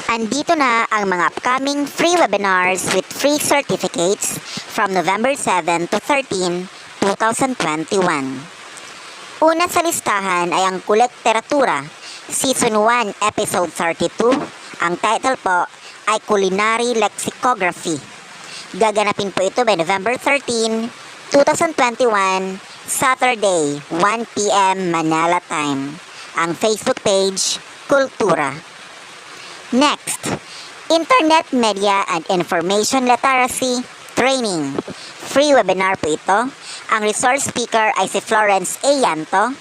Andito na ang mga upcoming free webinars with free certificates from November 7 to 13, 2021. Una sa listahan ay ang Literatura, Season 1, Episode 32. Ang title po ay Culinary Lexicography. Gaganapin po ito by November 13, 2021, Saturday, 1 p.m. Manila time. Ang Facebook page, Kultura. Next, Internet Media and Information Literacy Training. Free webinar po ito. Ang resource speaker ay si Florence A. Yanto.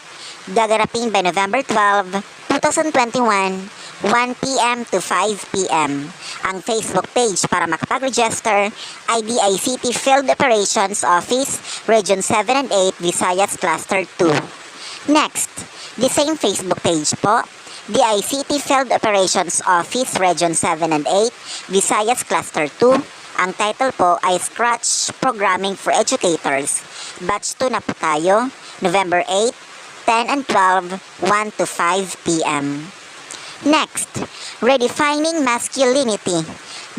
Gaganapin by November 12, 2021, 1 p.m. to 5 p.m. Ang Facebook page para makapag-register ay DICT Field Operations Office, Region 7 and 8, Visayas Cluster 2. Next, the same Facebook page po, DICT Field Operations Office, Region 7 and 8, Visayas Cluster 2. Ang title po ay Scratch Programming for Educators. Batch 2 na po tayo, November 8, 10 and 12, 1 to 5 p.m. Next, Redefining Masculinity,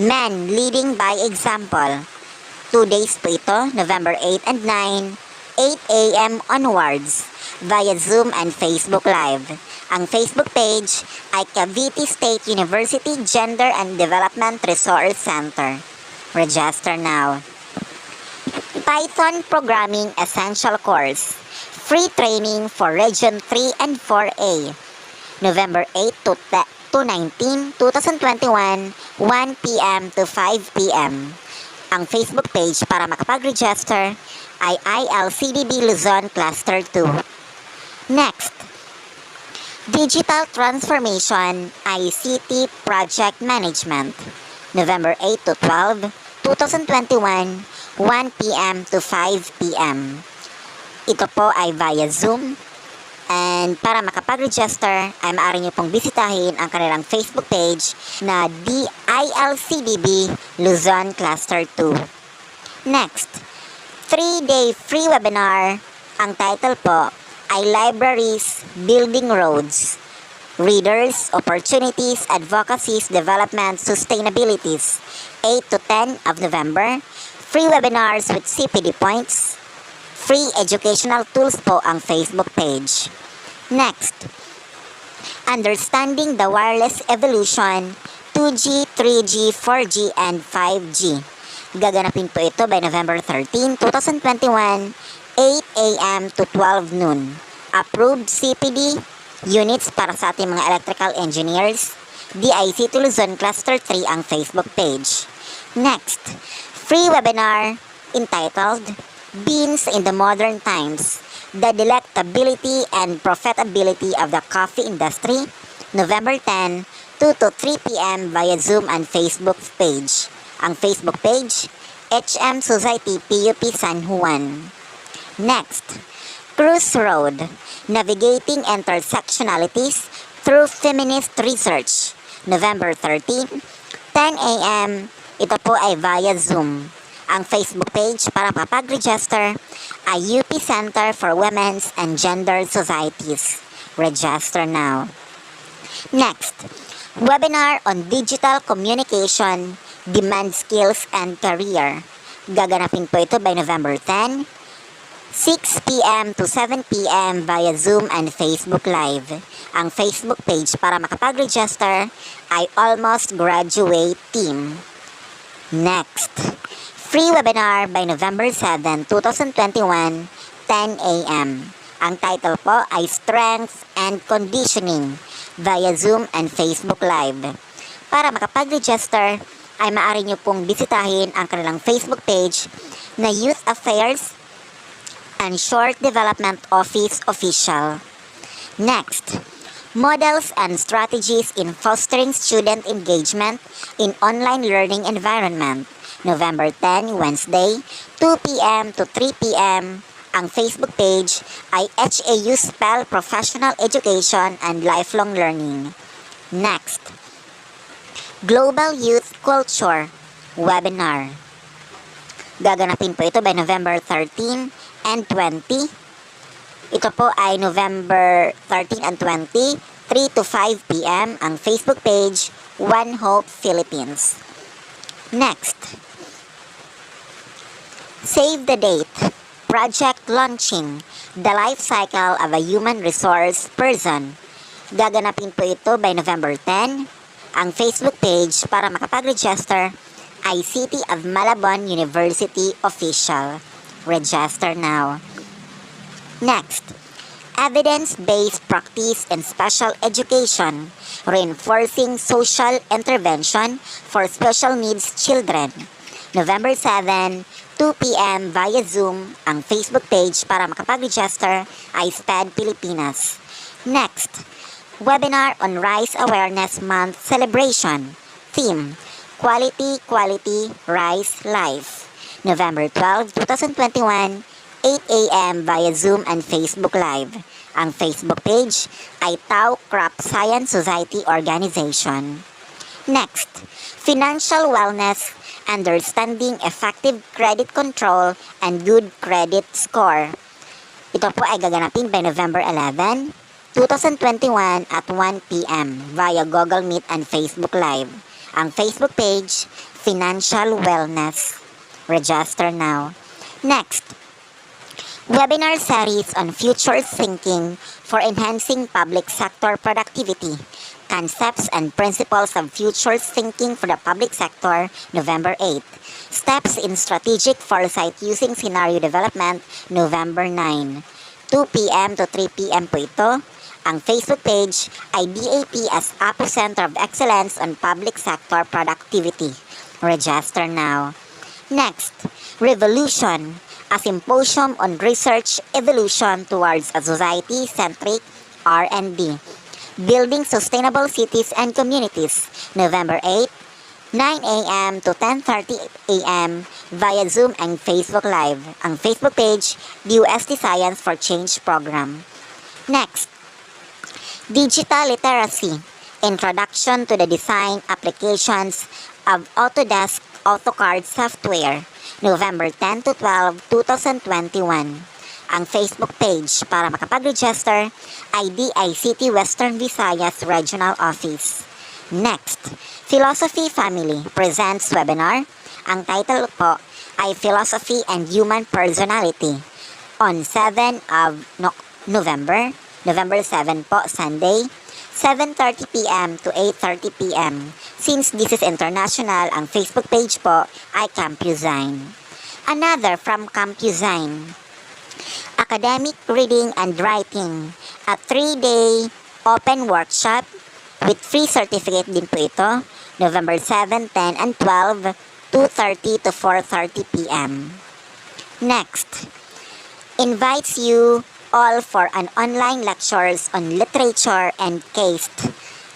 Men Leading by Example. 2 days po ito, November 8 and 9, 8 a.m. onwards, via Zoom and Facebook Live. Ang Facebook page ay Cavite State University Gender and Development Resource Center. Register now. Python Programming Essential Course. Free training for Region 3 and 4A. November 8 to 19, 2021, 1 p.m. to 5 p.m. Ang Facebook page para makapag-register ay ILCDB Luzon Cluster 2. Next, Digital Transformation ICT Project Management. November 8 to 12, 2021, 1 p.m. to 5 p.m. Ito po ay via Zoom. And para makapag-register ay maaari nyo pong bisitahin ang kanilang Facebook page na DILCDB Luzon Cluster 2. Next, 3-day free webinar. Ang title po ay Libraries Building Roads. Readers, Opportunities, Advocacies, Development, Sustainabilities. 8 to 10 of November. Free webinars with CPD points. Free educational tools po ang Facebook page. Next, Understanding the Wireless Evolution, 2G, 3G, 4G, and 5G. Gaganapin po ito by November 13, 2021, 8 a.m. to 12 noon. Approved CPD units para sa ating mga electrical engineers. DICT Luzon Cluster 3 ang Facebook page. Next, free webinar entitled Beans in the Modern Times, The Delectability and Profitability of the Coffee Industry, November 10, 2 to 3 p.m. via Zoom and Facebook page. Ang Facebook page, HM Society PUP San Juan. Next, Cruise Road, Navigating Intersectionalities Through Feminist Research, November 13, 10 a.m. Ito po ay via Zoom. Ang Facebook page para makapag-register ay UP Center for Women's and Gender Societies. Register now. Next, webinar on digital communication, demand skills, and career. Gaganapin po ito by November 10, 6 p.m. to 7 p.m. via Zoom and Facebook Live. Ang Facebook page para makapag-register ay Almost Graduate Team. Next, free webinar by November 7, 2021, 10 a.m. Ang title po ay Strength and Conditioning via Zoom and Facebook Live. Para makapag-register ay maaari nyo pong bisitahin ang kanilang Facebook page na Youth Affairs and Short Development Office Official. Next, Models and Strategies in Fostering Student Engagement in Online Learning Environment. November 10, Wednesday, 2 p.m. to 3 p.m. Ang Facebook page ay HAU Spell Professional Education and Lifelong Learning. Next, Global Youth Culture Webinar. Gaganapin po ito by November 13 and 20. Ito po ay November 13 and 20, 3 to 5 p.m. Ang Facebook page, One Hope Philippines. Next, save the date. Project launching the life cycle of a human resource person. Gaganapin po ito by November 10. Ang Facebook page para makapag-register ay City of Malabon University Official. Register now. Next, evidence-based practice in special education, reinforcing social intervention for special needs children. November 7, 2 p.m. via Zoom, ang Facebook page para makapag-register ay SPED Pilipinas. Next, webinar on Rice Awareness Month celebration. Theme, Quality, Quality, Rice Life. November 12, 2021, 8 a.m. via Zoom and Facebook Live. Ang Facebook page ay Tau Crop Science Society Organization. Next, financial wellness, understanding effective credit control and good credit score. Ito po ay gaganapin by November 11, 2021 at 1 p.m. via Google Meet and Facebook Live. Ang Facebook page, Financial Wellness. Register now. Next, webinar series on future thinking for enhancing public sector productivity. Concepts and Principles of Future Thinking for the Public Sector, November 8. Steps in Strategic Foresight Using Scenario Development, November 9. 2 p.m. to 3 p.m. po ito. Ang Facebook page ay BAP as Apocenter of Excellence on Public Sector Productivity. Register now. Next, Revolution, a symposium on research evolution towards a society Centric R&D. Building Sustainable Cities and Communities, November 8, 9 a.m. to 10:30 a.m. via Zoom and Facebook Live. Ang Facebook page, DUST Science for Change Program. Next, Digital Literacy, Introduction to the Design Applications of Autodesk AutoCAD Software, November 10 to 12, 2021. Ang Facebook page para makapag-register ay DICT Western Visayas Regional Office. Next, Philosophy Family presents webinar. Ang title po ay Philosophy and Human Personality on 7 of November 7 po, Sunday, 7:30 p.m. to 8:30 p.m. Since this is international, ang Facebook page po ay CampuZine. Another from CampuZine, Academic Reading and Writing, a 3-day open workshop with free certificate din po ito, November 7, 10, and 12, 2:30 to 4:30 p.m. Next, invites you all for an online lectures on literature and caste.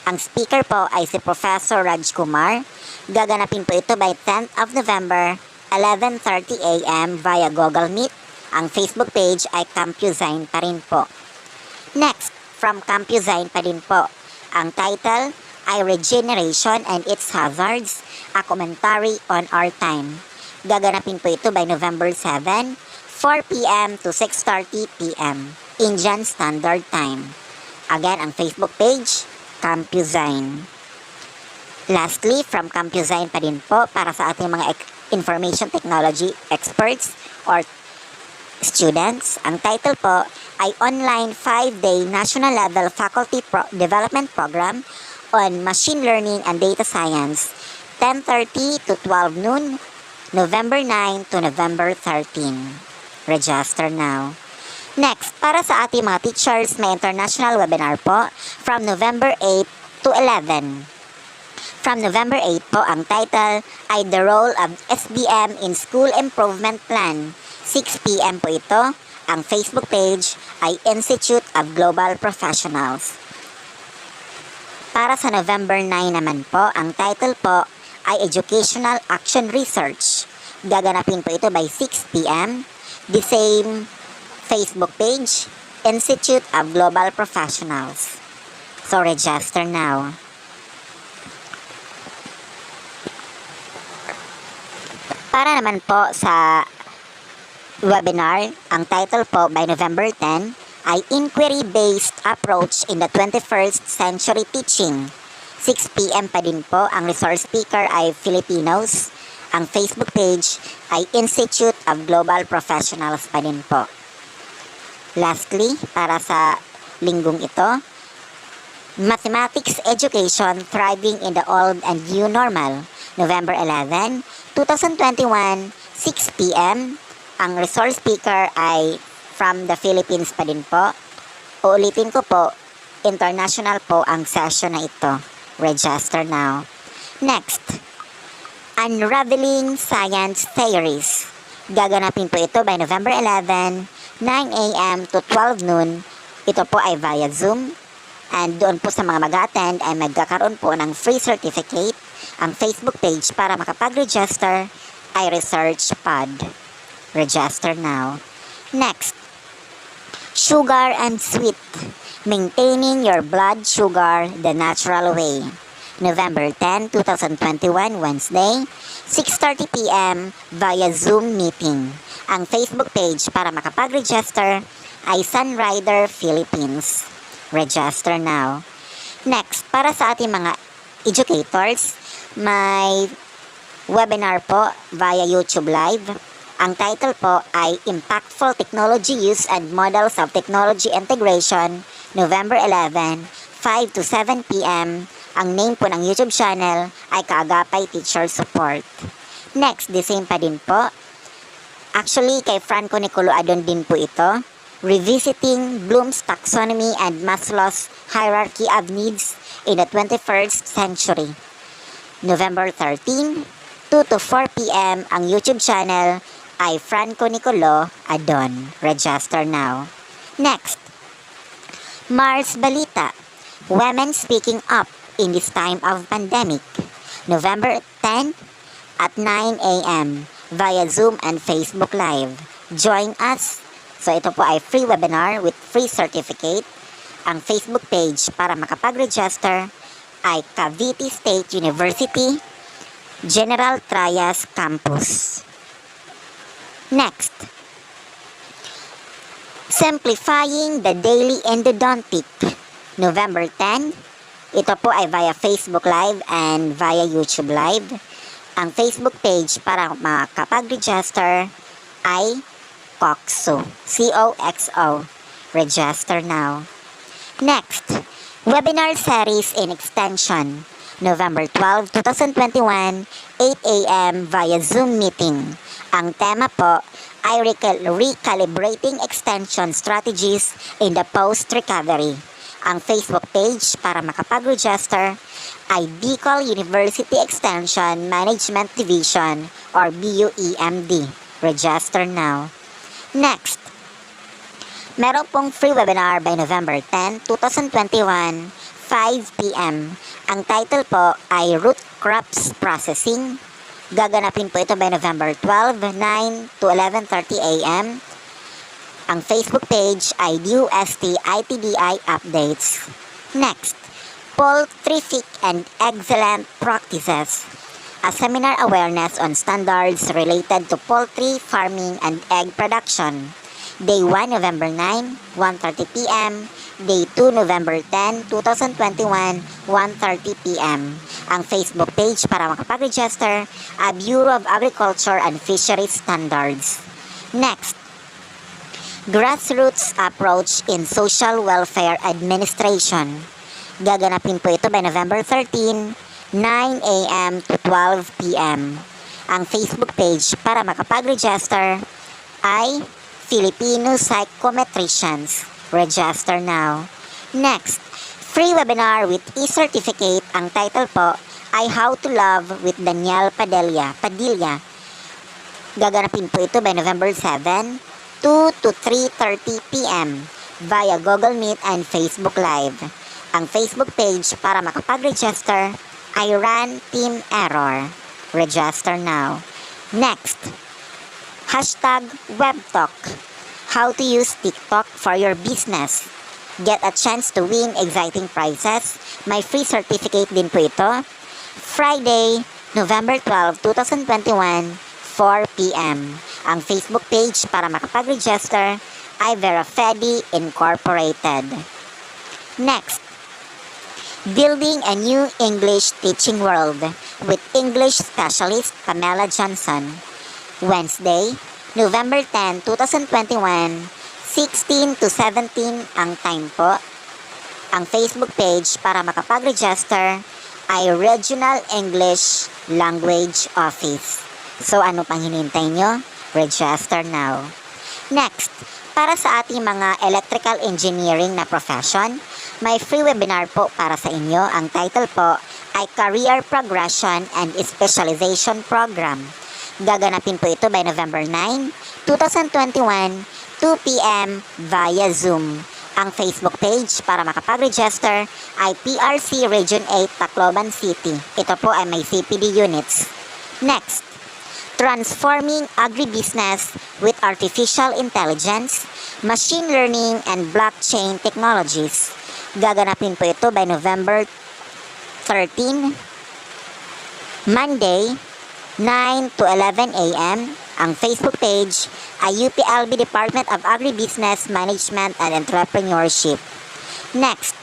Ang speaker po ay si Professor Raj Kumar. Gaganapin po ito by 10th of November, 11:30 a.m. via Google Meet. Ang Facebook page ay CampuZine pa rin po. Next, from CampuZine pa rin po. Ang title ay Regeneration and Its Hazards, a Commentary on Our Time. Gaganapin po ito by November 7, 4 p.m. to 6:30 p.m. Indian Standard Time. Again, ang Facebook page, CampuZine. Lastly, from CampuZine pa din po para sa ating mga information technology experts or students. Ang title po ay Online 5-Day National Level Faculty Development Program on Machine Learning and Data Science, 10:30 to 12 noon, November 9 to November 13. Register now. Next, para sa ating mga teachers, may international webinar po from November 8 to 11. From November 8 po, ang title ay The Role of SBM in School Improvement Plan. 6 p.m. po ito. Ang Facebook page ay Institute of Global Professionals. Para sa November 9 naman po, ang title po ay Educational Action Research. Gaganapin po ito by 6 p.m. The same Facebook page, Institute of Global Professionals. So register now. Para naman po sa webinar, ang title po by November 10 ay Inquiry-Based Approach in the 21st Century Teaching. 6 p.m. pa din po. Ang resource speaker ay Filipinos. Ang Facebook page ay Institute of Global Professionals pa din po. Lastly, para sa linggong ito, Mathematics Education Thriving in the Old and New Normal, November 11, 2021, 6 p.m. Ang resource speaker ay from the Philippines pa din po. Uulitin ko po, international po ang session na ito. Register now. Next, Unraveling Science Theories. Gaganapin po ito by November 11, 9 a.m. to 12 noon. Ito po ay via Zoom. And doon po sa mga mag-attend ay magkakaroon po ng free certificate. Ang Facebook page para makapag-register ay Research Pod. Register now. Next, Sugar and Sweet. Maintaining your blood sugar the natural way. November 10, 2021, Wednesday, 6:30 p.m. via Zoom meeting. Ang Facebook page para makapag-register ay Sunrider Philippines. Register now. Next, para sa ating mga educators, may webinar po via YouTube Live. Ang title po ay Impactful Technology Use and Models of Technology Integration, November 11, 5 to 7 p.m. Ang name po ng YouTube channel ay Kaagapay Teacher Support. Next, the same pa din po. Actually, kay Franco Nicoloadon din po ito. Revisiting Bloom's Taxonomy and Maslow's Hierarchy of Needs in the 21st Century. November 13, 2 to 4 p.m. Ang YouTube channel ay Franco Nicolo Adon. Register now. Next, Mars Balita. Women Speaking Up in this time of pandemic. November 10 at 9 a.m. via Zoom and Facebook Live. Join us. So ito po ay free webinar with free certificate. Ang Facebook page para makapag-register ay Cavite State University, General Trias Campus. Next, Simplifying the Daily Endodontic. November 10. Ito po ay via Facebook Live and via YouTube Live. Ang Facebook page para makapag-register ay COXO. C-O-X-O. Register now. Next, Webinar Series in Extension. November 12, 2021, 8 a.m. via Zoom meeting. Ang tema po ay Recalibrating Extension Strategies in the Post-Recovery. Ang Facebook page para makapag-register ay Bicol University Extension Management Division or BUEMD. Register now. Next, meron pong free webinar by November 10, 2021, 5 p.m. Ang title po ay Root Crops Processing. Gaganapin po ito by November 12, 9 to 11:30 a.m. Ang Facebook page ay UST ITDI Updates. Next, Poultryfic and Excellent Practices. A seminar awareness on standards related to poultry farming and egg production. Day 1, November 9, 1:30 p.m. Day 2, November 10, 2021, 1:30 p.m. Ang Facebook page para makapag-register ay Bureau of Agriculture and Fisheries Standards. Next, Grassroots Approach in Social Welfare Administration. Gaganapin po ito by November 13, 9 a.m. to 12 p.m. Ang Facebook page para makapag-register ay Filipino Psychometricians. Register now. Next, free webinar with e-certificate. Ang title po ay How to Love with Daniel Padilla. Gaganapin po ito by November 7, 2 to 3:30 p.m. via Google Meet and Facebook Live. Ang Facebook page para makapag-register ay Run Team Error. Register now. Next, #WebTalk. How to use TikTok for your business. Get a chance to win exciting prizes. May free certificate din po ito. Friday, November 12, 2021, 4 p.m. Ang Facebook page para makapag-register ay Verafedi Incorporated. Next, Building a New English Teaching World with English Specialist Pamela Johnson. Wednesday, November 10, 2021, 16 to 17 ang time po. Ang Facebook page para makapag-register ay Regional English Language Office. So ano pang hinintay nyo? Register now. Next, para sa ating mga electrical engineering na profession, may free webinar po para sa inyo. Ang title po ay Career Progression and Specialization Program. Gaganapin po ito by November 9, 2021, 2 p.m. via Zoom. Ang Facebook page para makapag-register ay PRC Region 8 Tacloban City. Ito po ay may CPD units. Next, Transforming Agribusiness with Artificial Intelligence, Machine Learning, and Blockchain Technologies. Gaganapin po ito by November 13, Monday, 9 to 11 a.m. Ang Facebook page ay UPLB Department of Agribusiness Management and Entrepreneurship. Next,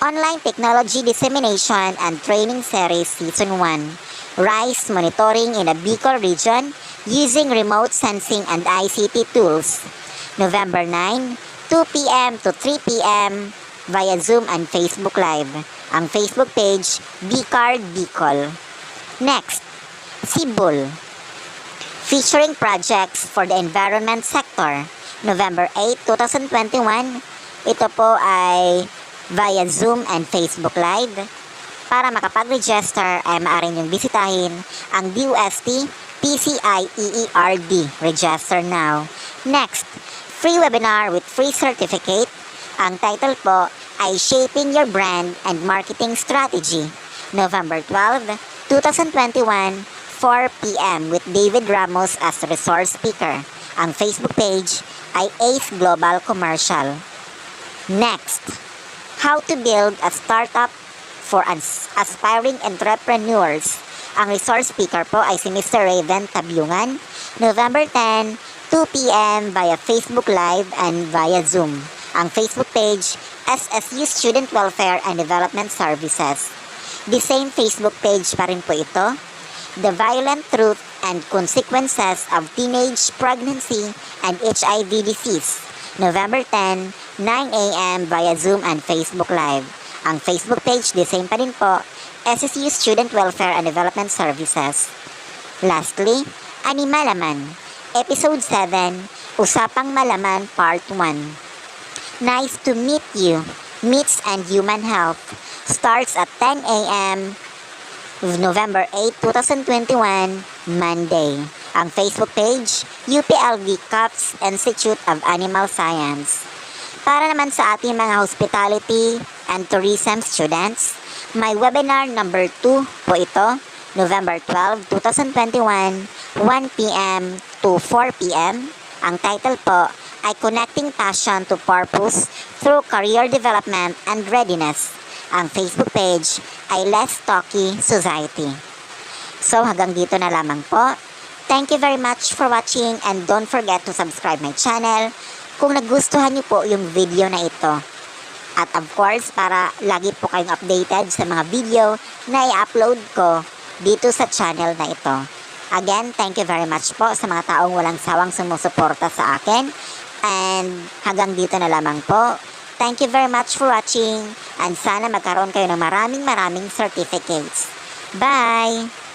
Online Technology Dissemination and Training Series Season 1. Rice monitoring in the Bicol region using remote sensing and ICT tools. November 9, 2 p.m. to 3 p.m. via Zoom and Facebook Live. Ang Facebook page, Bicard Bicol. Next, Sibul. Featuring projects for the environment sector. November 8, 2021. Ito po ay via Zoom and Facebook Live. Para makapag-register ay maaari niyong bisitahin ang DUST PCIEERD. Register now. Next, free webinar with free certificate. Ang title po ay Shaping Your Brand and Marketing Strategy. November 12, 2021, 4 p.m. with David Ramos as resource speaker. Ang Facebook page ay Ace Global Commercial. Next, how to build a startup for aspiring entrepreneurs. Ang resource speaker po ay si Mr. Raven Tabyungan. November 10, 2 p.m. via Facebook Live and via Zoom. Ang Facebook page, SSU Student Welfare and Development Services. The same Facebook page pa rin po ito. The Violent Truth and Consequences of Teenage Pregnancy and HIV Disease. November 10, 9 a.m. via Zoom and Facebook Live. Ang Facebook page, the same pa rin po, SSU Student Welfare and Development Services. Lastly, Animalaman, Episode 7, Usapang Malaman Part 1. Nice to meet you. Meats and Human Health starts at 10 a.m. November 8, 2021, Monday. Ang Facebook page, UPLB CAPS Institute of Animal Science. Para naman sa ating mga hospitality and tourism students, may webinar number 2 po ito, November 12, 2021, 1 p.m. to 4 p.m. Ang title po ay Connecting Passion to Purpose Through Career Development and Readiness. Ang Facebook page ay Less Talky Society. So hanggang dito na lamang po. Thank you very much for watching and don't forget to subscribe my channel kung nagustuhan niyo po yung video na ito. At of course, para lagi po kayong updated sa mga video na i-upload ko dito sa channel na ito. Again, thank you very much po sa mga taong walang sawang sumusuporta sa akin. And hanggang dito na lamang po. Thank you very much for watching and sana magkaroon kayo ng maraming certificates. Bye!